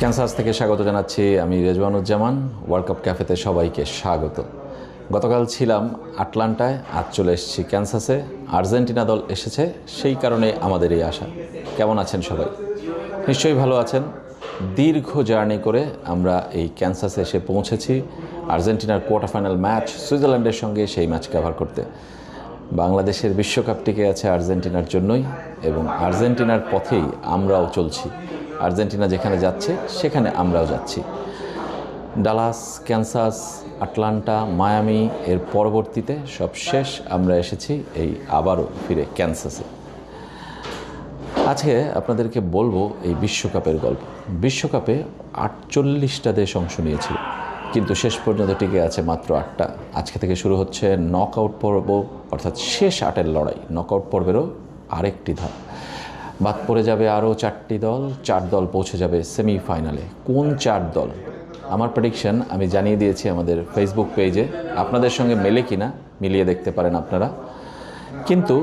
Kansas থেকে স্বাগত জানাচ্ছি আমি রেজওয়ানুজ্জামান। ওয়ার্ল্ড কাপ ক্যাফেতে সবাইকে স্বাগত। গতকাল ছিলাম আটলান্টায়, আজ চলে এসেছি ক্যানসাসে। আর্জেন্টিনা দল এসেছে, সেই কারণে আমাদের এই আশা। কেমন আছেন সবাই? নিশ্চয়ই ভালো আছেন। দীর্ঘ জার্নি করে আমরা এই ক্যানসাসে এসে পৌঁছেছি আর্জেন্টিনার কোয়ার্টার ফাইনাল ম্যাচ সুইজারল্যান্ডের সঙ্গে, সেই ম্যাচ কভার করতে। বাংলাদেশের বিশ্বকাপ টিকে আছে আর্জেন্টিনার জন্যই, এবং আর্জেন্টিনার পথেই আমরাও চলছি। আর্জেন্টিনা যেখানে যাচ্ছে সেখানে আমরাও যাচ্ছি। ডালাস, ক্যানসাস, আটলান্টা, মায়ামি, এর পরবর্তীতে সব শেষ আমরা এসেছি এই আবারও ফিরে ক্যানসাসে। আজকে আপনাদেরকে বলবো এই বিশ্বকাপের গল্প। বিশ্বকাপে 48টা দেশ অংশ নিয়েছিল, কিন্তু শেষ পর্যন্ত টিকে আছে মাত্র 8টা। আজকে থেকে শুরু হচ্ছে নকআউট পর্ব, অর্থাৎ শেষ 8-এর লড়াই। নকআউট পর্বেরও আরেকটি ধাপ। বাদ পড়ে যাবে আরও 4টি দল, 4 দল পৌঁছে যাবে সেমিফাইনালে। কোন 4 দল? আমার প্রেডিকশন আমি জানিয়ে দিয়েছি আমাদের ফেসবুক পেজে, আপনাদের সঙ্গে মেলে কিনা মিলিয়ে দেখতে পারেন আপনারা। কিন্তু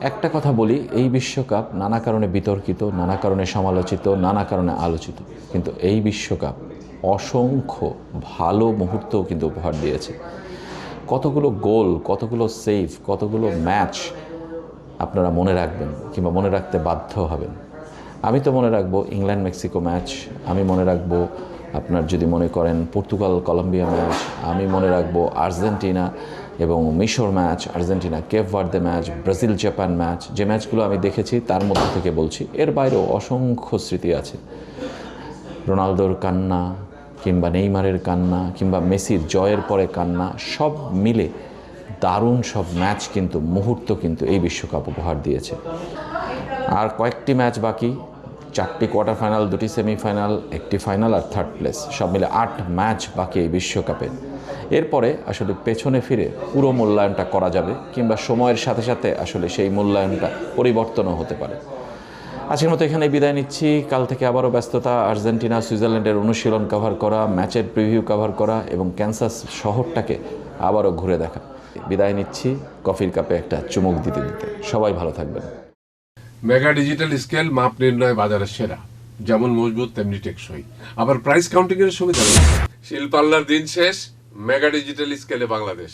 একটা কথা বলি, এই বিশ্বকাপ নানা কারণে বিতর্কিত, নানা কারণে সমালোচিত, নানা কারণে আলোচিত, কিন্তু এই বিশ্বকাপ অসংখ্য ভালো মুহূর্তও কিন্তু উপহার দিয়েছে। কতগুলো গোল, কতগুলো সেভ, কতগুলো ম্যাচ আপনারা মনে রাখবেন কিংবা মনে রাখতে বাধ্য হবেন। আমি তো মনে রাখবো ইংল্যান্ড মেক্সিকো ম্যাচ, আমি মনে রাখবো আপনার যদি মনে করেন পর্তুগাল কলম্বিয়া ম্যাচ, আমি মনে রাখবো আর্জেন্টিনা এবং মিশর match, Argentina Cape Verde match, Brazil Japan match. যে ম্যাচগুলো আমি দেখেছি তার মধ্যে থেকে বলছি, এর বাইরেও অসংখ্য স্মৃতি আছে। রোনালদোর কান্না কিংবা নেইমারের কান্না কিংবা মেসির জয়ের পরে কান্না, সব মিলে দারুণ সব ম্যাচ কিন্তু, মুহূর্ত কিন্তু এই বিশ্বকাপ উপহার দিয়েছে। আর কয়েকটি ম্যাচ বাকি, 4টি কোয়ার্টার ফাইনাল, 2টি সেমিফাইনাল, 1টি ফাইনাল আর 3rd প্লেস, সব মিলে 8 ম্যাচ বাকি এই বিশ্বকাপে। এরপরে আসলে পেছনে ফিরে পুরো মূল্যায়নটা করা যাবে, কিংবা সময়ের সাথে সাথে আসলে সেই মূল্যায়নটা পরিবর্তনও হতে পারে। আজকের মতো এখানে বিদায় নিচ্ছি। কাল থেকে আবারও ব্যস্ততা, আর্জেন্টিনা সুইজারল্যান্ডের অনুশীলন কভার করা, ম্যাচের প্রিভিউ কভার করা এবং ক্যানসাস শহরটাকে আবারও ঘুরে দেখা। বিদায় নিচ্ছি কফির কাপে একটা চুমুক দিতে দিতে। সবাই ভালো থাকবেন। মেগা ডিজিটাল স্কেল মাপ নির্ণয় বাজারের সেরা, যেমন মজবুত তেমনি টেকসই, আবার প্রাইস কাউন্টিং এর সুবিধা রয়েছে। শিল্পাল্লার দিন শেষ, মেগা ডিজিটাল স্কেলে বাংলাদেশ।